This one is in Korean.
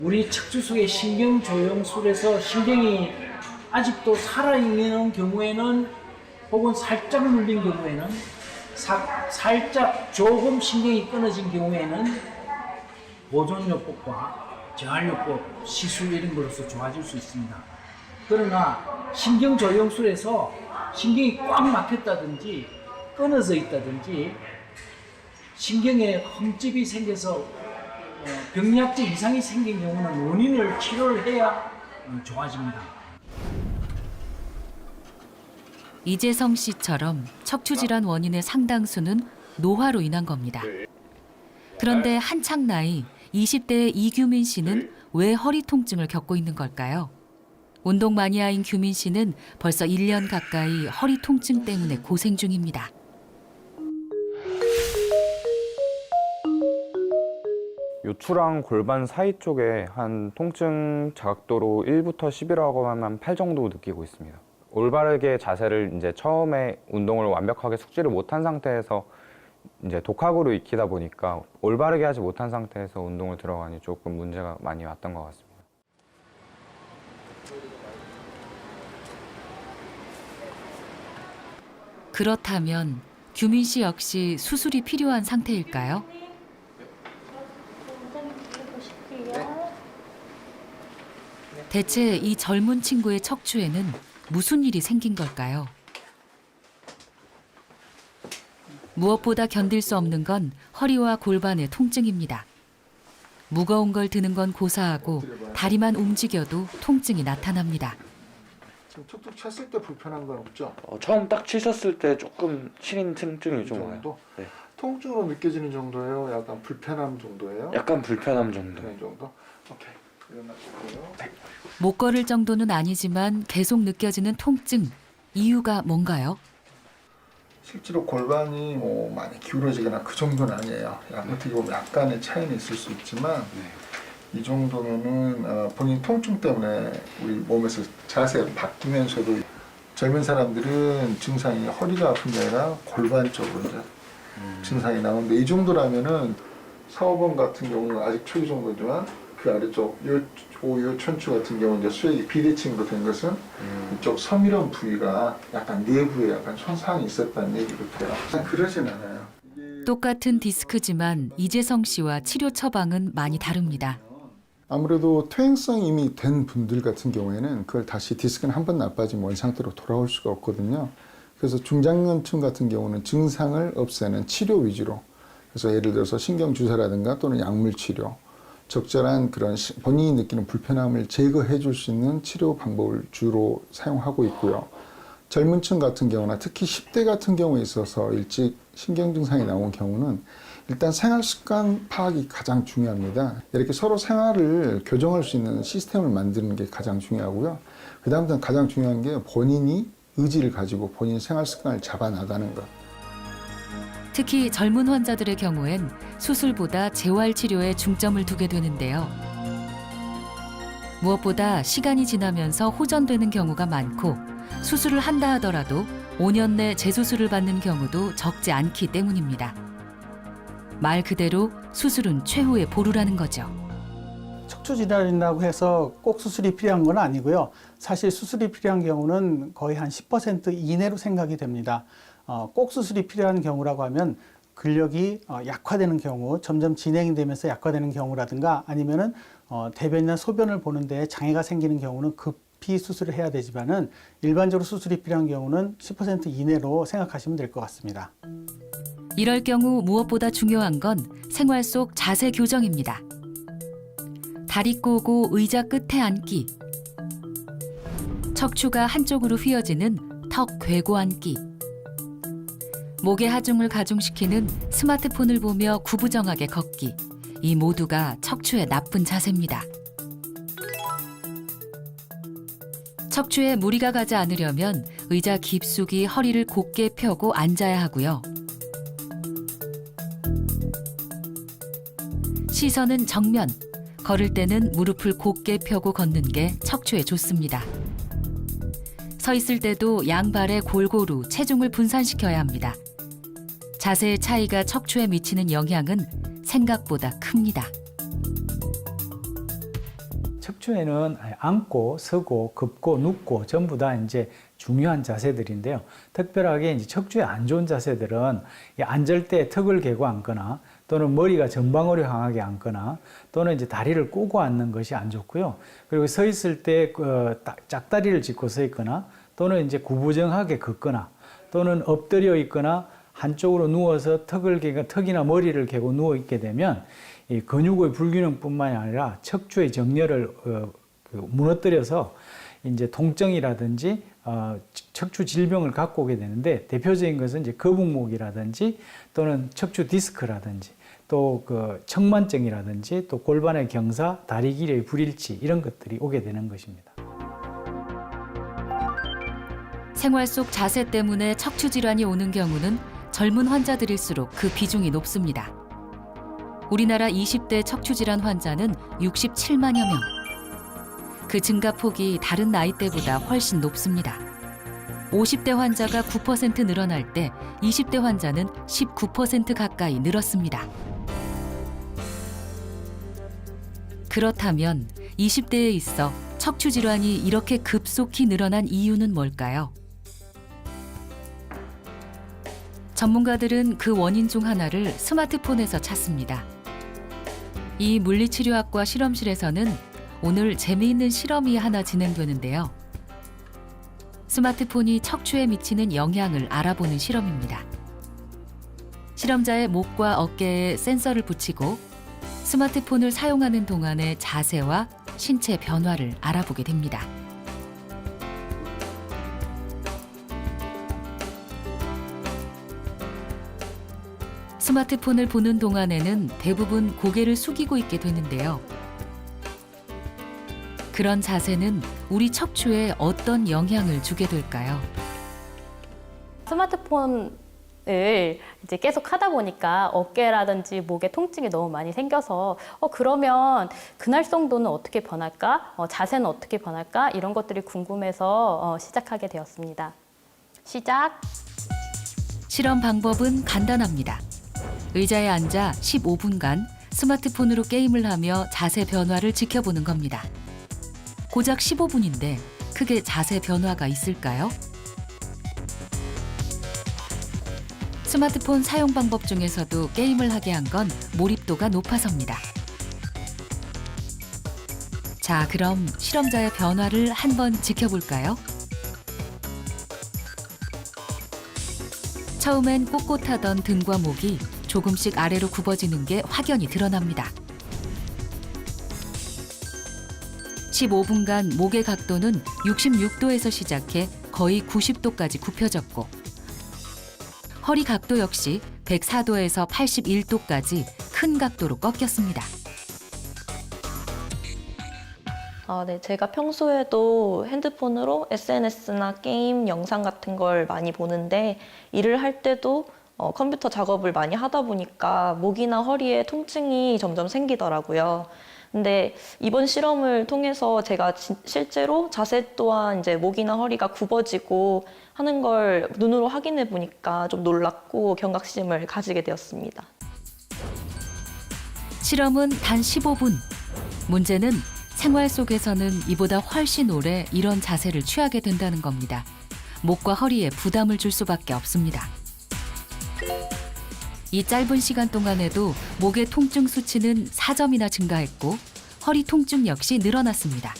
우리 척추 속의 신경조형술에서 신경이 아직도 살아있는 경우에는 혹은 살짝 눌린 경우에는 살짝 조금 신경이 끊어진 경우에는 보존요법과 재활요법, 시술 이런 걸로서 좋아질 수 있습니다. 그러나 신경조형술에서 신경이 꽉 막혔다든지 끊어져 있다든지 신경에 흠집이 생겨서 병리학적 이상이 생긴 경우는 원인을 치료를 해야 좋아집니다. 이재성 씨처럼 척추 질환 원인의 상당수는 노화로 인한 겁니다. 그런데 한창 나이 20대의 이규민 씨는 왜 허리 통증을 겪고 있는 걸까요? 운동 마니아인 규민 씨는 벌써 1년 가까이 허리 통증 때문에 고생 중입니다. 요추랑 골반 사이 쪽에 한 통증 자각도로 1부터 10이라고 하면 8 정도 느끼고 있습니다. 올바르게 자세를 이제 처음에 운동을 완벽하게 숙지를 못한 상태에서 이제 독학으로 익히다 보니까 올바르게 하지 못한 상태에서 운동을 들어가니 조금 문제가 많이 왔던 것 같습니다. 그렇다면 규민 씨 역시 수술이 필요한 상태일까요? 대체 이 젊은 친구의 척추에는 무슨 일이 생긴 걸까요? 무엇보다 견딜 수 없는 건 허리와 골반의 통증입니다. 무거운 걸 드는 건 고사하고 다리만 움직여도 통증이 나타납니다. 지금 툭툭 쳤을 때 불편한 건 없죠? 처음 딱 치셨을 때 조금 시린 통증이 좀 와요. 정도? 네. 통증으로 느껴지는 정도예요? 약간 불편함 정도예요? 약간 불편함 정도. 그 정도? 오케이. 일어나시고요. 못 걸을 정도는 아니지만 계속 느껴지는 통증. 이유가 뭔가요? 실제로 골반이 뭐 많이 기울어지거나 그 정도는 아니에요. 어떻게 보면 약간의 차이는 있을 수 있지만 이 정도면은 본인 통증 때문에 우리 몸에서 자세가 바뀌면서도 젊은 사람들은 증상이 허리가 아픈 게 아니라 골반 쪽으로 이제 증상이 나오는데 이 정도라면은 사호번 같은 경우는 아직 초기 정도지만 그 아래쪽 요 천추 같은 경우 이제 수액이 비대칭으로 된 것은 이쪽 섬이런 부위가 약간 내부에 약간 손상이 있었다는 얘기도 돼요. 그러진 않아요. 똑같은 디스크지만 이재성 씨와 치료 처방은 많이 다릅니다. 아무래도 퇴행성이 이미 된 분들 같은 경우에는 그걸 다시 디스크는 한 번 나빠지면 원 상태로 돌아올 수가 없거든요. 그래서 중장년층 같은 경우는 증상을 없애는 치료 위주로, 그래서 예를 들어서 신경주사라든가 또는 약물 치료, 적절한 그런 본인이 느끼는 불편함을 제거해 줄 수 있는 치료 방법을 주로 사용하고 있고요. 젊은 층 같은 경우나 특히 10대 같은 경우에 있어서 일찍 신경 증상이 나온 경우는 일단 생활 습관 파악이 가장 중요합니다. 이렇게 서로 생활을 교정할 수 있는 시스템을 만드는 게 가장 중요하고요. 그 다음부터는 가장 중요한 게 본인이 의지를 가지고 본인 생활 습관을 잡아 나가는 것. 특히 젊은 환자들의 경우엔 수술보다 재활치료에 중점을 두게 되는데요. 무엇보다 시간이 지나면서 호전되는 경우가 많고 수술을 한다 하더라도 5년 내 재수술을 받는 경우도 적지 않기 때문입니다. 말 그대로 수술은 최후의 보루라는 거죠. 척추 질환이라고 해서 꼭 수술이 필요한 건 아니고요. 사실 수술이 필요한 경우는 거의 한 10% 이내로 생각이 됩니다. 꼭 수술이 필요한 경우라고 하면 근력이 약화되는 경우, 점점 진행이 되면서 약화되는 경우라든가 아니면은 대변이나 소변을 보는 데 장애가 생기는 경우는 급히 수술을 해야 되지만은 일반적으로 수술이 필요한 경우는 10% 이내로 생각하시면 될 것 같습니다. 이럴 경우 무엇보다 중요한 건 생활 속 자세 교정입니다. 다리 꼬고 의자 끝에 앉기, 척추가 한쪽으로 휘어지는 턱 괴고 앉기, 목의 하중을 가중시키는 스마트폰을 보며 구부정하게 걷기, 이 모두가 척추에 나쁜 자세입니다. 척추에 무리가 가지 않으려면 의자 깊숙이 허리를 곧게 펴고 앉아야 하고요. 시선은 정면, 걸을 때는 무릎을 곧게 펴고 걷는 게 척추에 좋습니다. 서 있을 때도 양발에 골고루 체중을 분산시켜야 합니다. 자세의 차이가 척추에 미치는 영향은 생각보다 큽니다. 척추에는 앉고, 서고, 굽고, 눕고 전부 다 이제 중요한 자세들인데요. 특별하게 이제 척추에 안 좋은 자세들은 앉을 때 턱을 개고 앉거나 또는 머리가 전방으로 향하게 앉거나 또는 이제 다리를 꼬고 앉는 것이 안 좋고요. 그리고 서 있을 때 짝다리를 짚고 서 있거나 또는 이제 구부정하게 걷거나 또는 엎드려 있거나 한쪽으로 누워서 턱이나 머리를 개고 누워 있게 되면 이 근육의 불균형뿐만이 아니라 척추의 정렬을 무너뜨려서 이제 통증이라든지 척추 질병을 갖고 오게 되는데, 대표적인 것은 이제 거북목이라든지 또는 척추 디스크라든지 또 그 측만증이라든지 또 골반의 경사, 다리 길이의 불일치 이런 것들이 오게 되는 것입니다. 생활 속 자세 때문에 척추 질환이 오는 경우는 젊은 환자들일수록 그 비중이 높습니다. 우리나라 20대 척추 질환 환자는 67만여 명. 그 증가폭이 다른 나이대보다 훨씬 높습니다. 50대 환자가 9% 늘어날 때 20대 환자는 19% 가까이 늘었습니다. 그렇다면 20대에 있어 척추 질환이 이렇게 급속히 늘어난 이유는 뭘까요? 전문가들은 그 원인 중 하나를 스마트폰에서 찾습니다. 이 물리치료학과 실험실에서는 오늘 재미있는 실험이 하나 진행되는데요. 스마트폰이 척추에 미치는 영향을 알아보는 실험입니다. 실험자의 목과 어깨에 센서를 붙이고 스마트폰을 사용하는 동안의 자세와 신체 변화를 알아보게 됩니다. 스마트폰을 보는 동안에는 대부분 고개를 숙이고 있게 되는데요. 그런 자세는 우리 척추에 어떤 영향을 주게 될까요? 스마트폰을 이제 계속 하다 보니까 어깨라든지 목에 통증이 너무 많이 생겨서 그러면 그날성도는 어떻게 변할까? 자세는 어떻게 변할까? 이런 것들이 궁금해서 시작하게 되었습니다. 시작! 실험 방법은 간단합니다. 의자에 앉아 15분간 스마트폰으로 게임을 하며 자세 변화를 지켜보는 겁니다. 고작 15분인데 크게 자세 변화가 있을까요? 스마트폰 사용 방법 중에서도 게임을 하게 한 건 몰입도가 높아서입니다. 자, 그럼 실험자의 변화를 한번 지켜볼까요? 처음엔 꼿꼿하던 등과 목이 조금씩 아래로 굽어지는 게 확연히 드러납니다. 15분간 목의 각도는 66도에서 시작해 거의 90도까지 굽혀졌고 허리 각도 역시 104도에서 81도까지 큰 각도로 꺾였습니다. 네, 제가 평소에도 핸드폰으로 SNS나 게임, 영상 같은 걸 많이 보는데 일을 할 때도 컴퓨터 작업을 많이 하다 보니까 목이나 허리에 통증이 점점 생기더라고요. 근데 이번 실험을 통해서 제가 실제로 자세 또한 이제 목이나 허리가 굽어지고 하는 걸 눈으로 확인해 보니까 좀 놀랍고 경각심을 가지게 되었습니다. 실험은 단 15분. 문제는 생활 속에서는 이보다 훨씬 오래 이런 자세를 취하게 된다는 겁니다. 목과 허리에 부담을 줄 수밖에 없습니다. 이 짧은 시간 동안에도 목의 통증 수치는 4점이나 증가했고 허리 통증 역시 늘어났습니다.